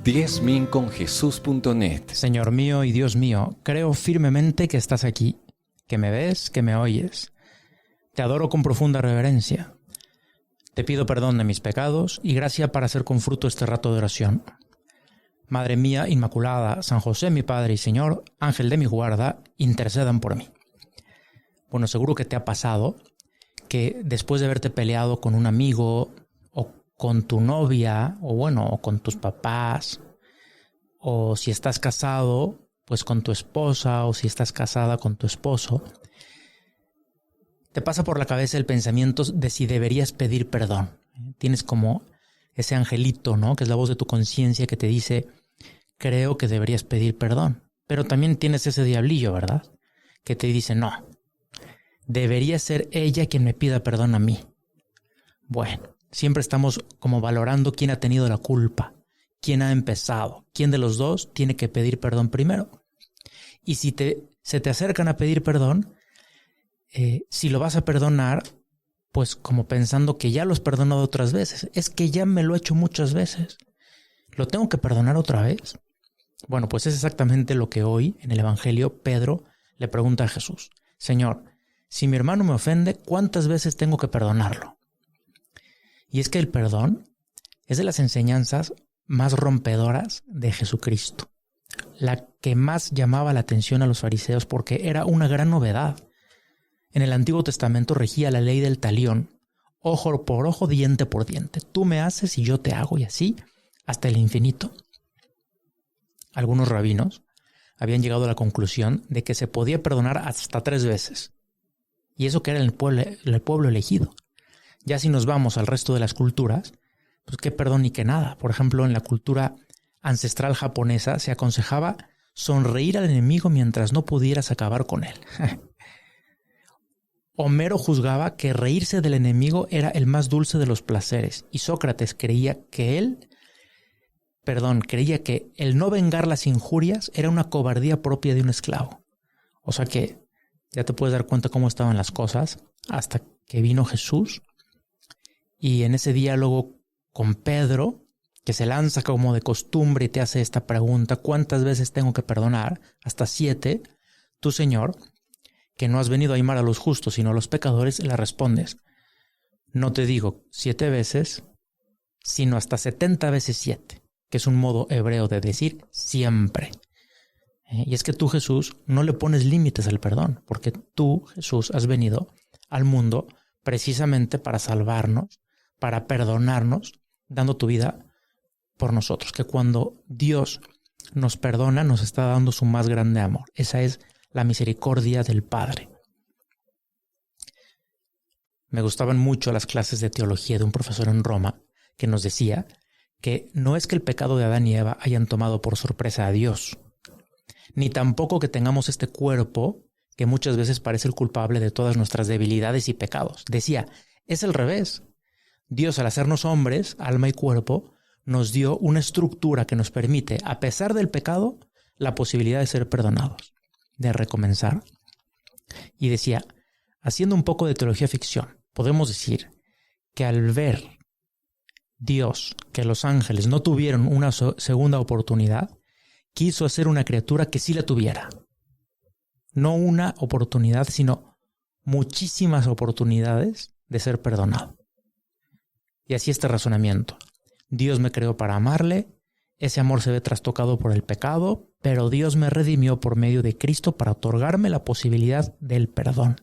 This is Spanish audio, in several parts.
10.000conjesús.net. Señor mío y Dios mío, creo firmemente que estás aquí, que me ves, que me oyes. Te adoro con profunda reverencia. Te pido perdón de mis pecados y gracia para hacer con fruto este rato de oración. Madre mía Inmaculada, San José mi Padre y Señor, Ángel de mi guarda, intercedan por mí. Bueno, seguro que te ha pasado que después de haberte peleado con un amigo o con tu novia o con tus papás, o si estás casado, pues con tu esposa, o si estás casada con tu esposo, te pasa por la cabeza el pensamiento de si deberías pedir perdón. Tienes como ese angelito, ¿no? Que es la voz de tu conciencia que te dice, creo que deberías pedir perdón. Pero también tienes ese diablillo, ¿verdad? Que te dice, no, debería ser ella quien me pida perdón a mí. Bueno, siempre estamos como valorando quién ha tenido la culpa, quién ha empezado, quién de los dos tiene que pedir perdón primero. Y si se te acercan a pedir perdón, si lo vas a perdonar, pues como pensando que ya lo has perdonado otras veces. Es que ya me lo he hecho muchas veces. ¿Lo tengo que perdonar otra vez? Bueno, pues es exactamente lo que hoy en el Evangelio Pedro le pregunta a Jesús. Señor, si mi hermano me ofende, ¿cuántas veces tengo que perdonarlo? Y es que el perdón es de las enseñanzas más rompedoras de Jesucristo. La que más llamaba la atención a los fariseos porque era una gran novedad. En el Antiguo Testamento regía la ley del talión, ojo por ojo, diente por diente. Tú me haces y yo te hago, y así hasta el infinito. Algunos rabinos habían llegado a la conclusión de que se podía perdonar hasta 3 veces. Y eso que era el pueblo elegido. Ya si nos vamos al resto de las culturas, pues qué perdón ni qué nada. Por ejemplo, en la cultura ancestral japonesa se aconsejaba sonreír al enemigo mientras no pudieras acabar con él. Homero juzgaba que reírse del enemigo era el más dulce de los placeres, y Sócrates creía que el no vengar las injurias era una cobardía propia de un esclavo. O sea que ya te puedes dar cuenta cómo estaban las cosas hasta que vino Jesús, y en ese diálogo con Pedro, que se lanza como de costumbre y te hace esta pregunta, ¿cuántas veces tengo que perdonar? Hasta 7, tú, Señor, que no has venido a llamar a los justos sino a los pecadores, le respondes, no te digo 7 veces, sino hasta 70 veces 7, que es un modo hebreo de decir siempre. Y es que tú, Jesús, no le pones límites al perdón, porque tú, Jesús, has venido al mundo precisamente para salvarnos, para perdonarnos, dando tu vida por nosotros, que cuando Dios nos perdona, nos está dando su más grande amor. Esa es la misericordia del Padre. Me gustaban mucho las clases de teología de un profesor en Roma que nos decía que no es que el pecado de Adán y Eva hayan tomado por sorpresa a Dios, ni tampoco que tengamos este cuerpo que muchas veces parece el culpable de todas nuestras debilidades y pecados. Decía, es al revés. Dios, al hacernos hombres, alma y cuerpo, nos dio una estructura que nos permite, a pesar del pecado, la posibilidad de ser perdonados, de recomenzar. Y decía, haciendo un poco de teología ficción, podemos decir que al ver Dios que los ángeles no tuvieron una segunda oportunidad, quiso hacer una criatura que sí la tuviera. No una oportunidad, sino muchísimas oportunidades de ser perdonado. Y así este razonamiento. Dios me creó para amarle, ese amor se ve trastocado por el pecado, pero Dios me redimió por medio de Cristo para otorgarme la posibilidad del perdón.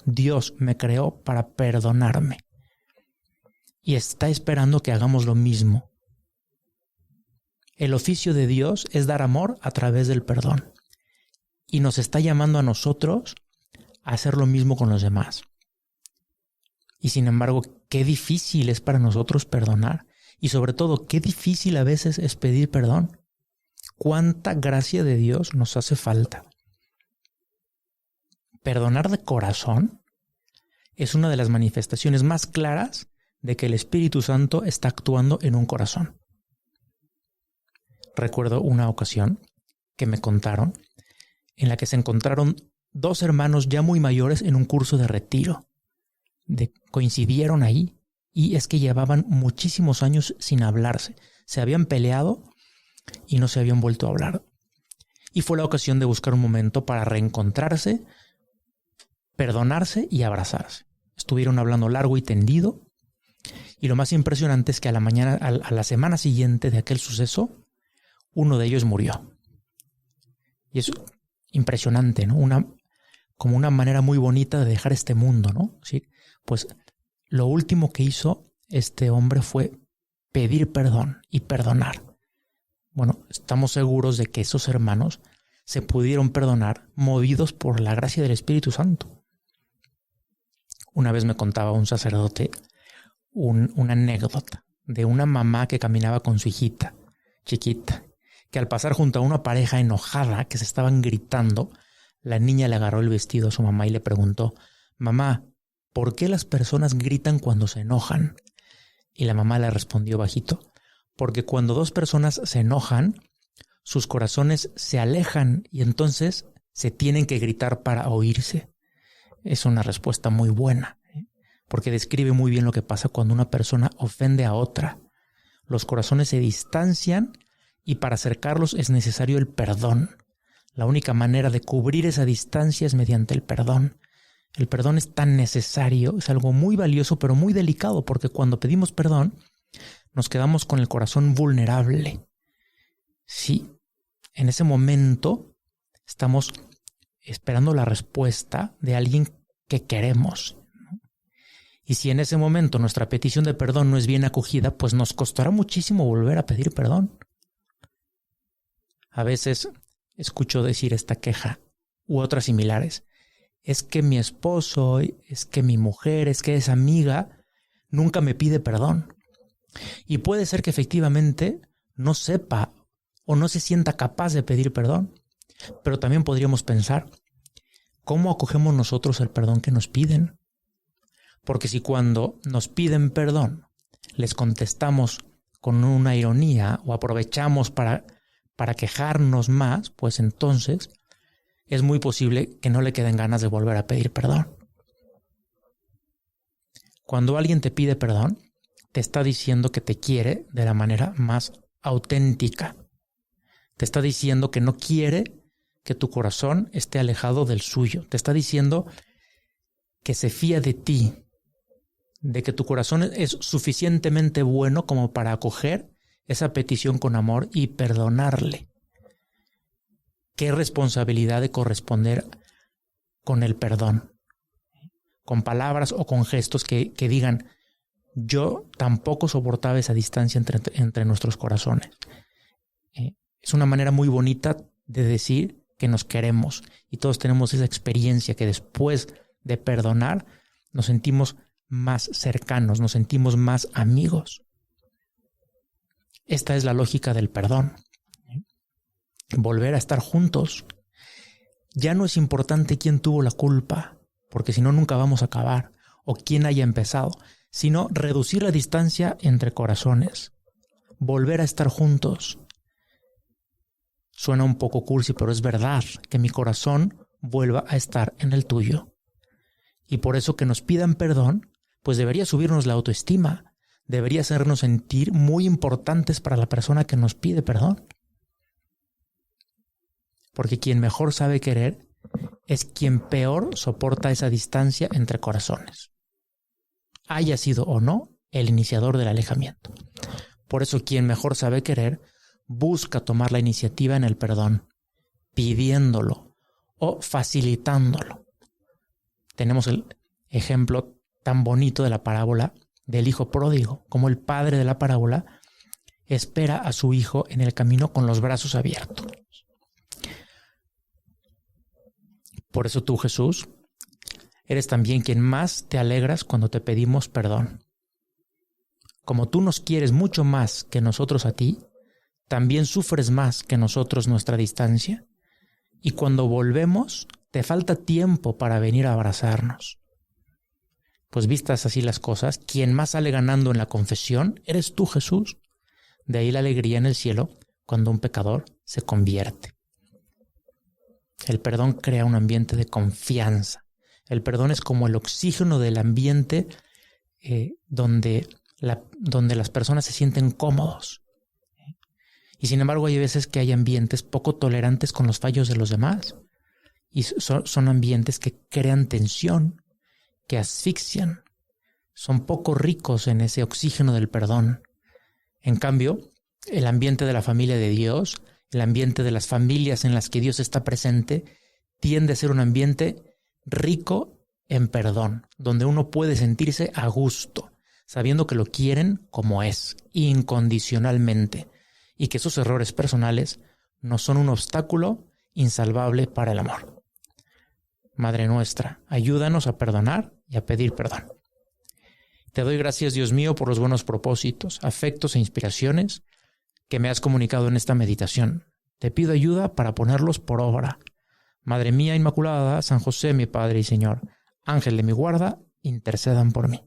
Dios me creó para perdonarme. Y está esperando que hagamos lo mismo. El oficio de Dios es dar amor a través del perdón. Y nos está llamando a nosotros a hacer lo mismo con los demás. Y sin embargo, qué difícil es para nosotros perdonar. Y sobre todo, qué difícil a veces es pedir perdón. Cuánta gracia de Dios nos hace falta. Perdonar de corazón es una de las manifestaciones más claras de que el Espíritu Santo está actuando en un corazón. Recuerdo una ocasión que me contaron en la que se encontraron 2 hermanos ya muy mayores en un curso de retiro. Coincidieron ahí y es que llevaban muchísimos años sin hablarse. Se habían peleado y no se habían vuelto a hablar. Y fue la ocasión de buscar un momento para reencontrarse, perdonarse y abrazarse. Estuvieron hablando largo y tendido. Y lo más impresionante es que a la semana siguiente de aquel suceso, uno de ellos murió. Y es impresionante, ¿no? Como una manera muy bonita de dejar este mundo, ¿no? ¿Sí? Pues lo último que hizo este hombre fue pedir perdón y perdonar. Bueno, estamos seguros de que esos hermanos se pudieron perdonar movidos por la gracia del Espíritu Santo. Una vez me contaba un sacerdote una anécdota de una mamá que caminaba con su hijita chiquita, que al pasar junto a una pareja enojada que se estaban gritando, la niña le agarró el vestido a su mamá y le preguntó: «Mamá, ¿por qué las personas gritan cuando se enojan?». Y la mamá le respondió bajito: «Porque cuando dos personas se enojan, sus corazones se alejan y entonces se tienen que gritar para oírse». Es una respuesta muy buena, porque describe muy bien lo que pasa cuando una persona ofende a otra. Los corazones se distancian y para acercarlos es necesario el perdón. La única manera de cubrir esa distancia es mediante el perdón. El perdón es tan necesario, es algo muy valioso pero muy delicado, porque cuando pedimos perdón nos quedamos con el corazón vulnerable. Sí, en ese momento estamos esperando la respuesta de alguien que queremos. Y si en ese momento nuestra petición de perdón no es bien acogida, pues nos costará muchísimo volver a pedir perdón. A veces escucho decir esta queja u otras similares: es que mi esposo, es que mi mujer, es que esa amiga nunca me pide perdón. Y puede ser que efectivamente no sepa o no se sienta capaz de pedir perdón. Pero también podríamos pensar: ¿cómo acogemos nosotros el perdón que nos piden? Porque si cuando nos piden perdón les contestamos con una ironía o aprovechamos para quejarnos más, pues entonces es muy posible que no le queden ganas de volver a pedir perdón. Cuando alguien te pide perdón, te está diciendo que te quiere de la manera más auténtica. Te está diciendo que no quiere que tu corazón esté alejado del suyo. Te está diciendo que se fía de ti, de que tu corazón es suficientemente bueno como para acoger esa petición con amor y perdonarle. Qué responsabilidad de corresponder con el perdón, con palabras o con gestos que digan: yo tampoco soportaba esa distancia entre nuestros corazones. Es una manera muy bonita de decir que nos queremos, y todos tenemos esa experiencia que después de perdonar nos sentimos más cercanos, nos sentimos más amigos. Esta es la lógica del perdón. Volver a estar juntos. Ya no es importante quién tuvo la culpa, porque si no nunca vamos a acabar, o quién haya empezado, sino reducir la distancia entre corazones. Volver a estar juntos. Suena un poco cursi, pero es verdad, que mi corazón vuelva a estar en el tuyo. Y por eso que nos pidan perdón, pues debería subirnos la autoestima, debería hacernos sentir muy importantes para la persona que nos pide perdón. Porque quien mejor sabe querer es quien peor soporta esa distancia entre corazones, haya sido o no el iniciador del alejamiento. Por eso quien mejor sabe querer busca tomar la iniciativa en el perdón, pidiéndolo o facilitándolo. Tenemos el ejemplo tan bonito de la parábola del hijo pródigo, como el padre de la parábola espera a su hijo en el camino con los brazos abiertos. Por eso tú, Jesús, eres también quien más te alegras cuando te pedimos perdón. Como tú nos quieres mucho más que nosotros a ti, también sufres más que nosotros nuestra distancia, y cuando volvemos te falta tiempo para venir a abrazarnos. Pues vistas así las cosas, quien más sale ganando en la confesión eres tú, Jesús. De ahí la alegría en el cielo cuando un pecador se convierte. El perdón crea un ambiente de confianza. El perdón es como el oxígeno del ambiente donde las personas se sienten cómodos. Y sin embargo hay veces que hay ambientes poco tolerantes con los fallos de los demás. Y son ambientes que crean tensión, que asfixian. Son poco ricos en ese oxígeno del perdón. En cambio, el ambiente de la familia de Dios, el ambiente de las familias en las que Dios está presente, tiende a ser un ambiente rico en perdón, donde uno puede sentirse a gusto, sabiendo que lo quieren como es, incondicionalmente, y que esos errores personales no son un obstáculo insalvable para el amor. Madre nuestra, ayúdanos a perdonar y a pedir perdón. Te doy gracias, Dios mío, por los buenos propósitos, afectos e inspiraciones que me has comunicado en esta meditación. Te pido ayuda para ponerlos por obra. Madre mía Inmaculada, San José, mi Padre y Señor, Ángel de mi guarda, intercedan por mí.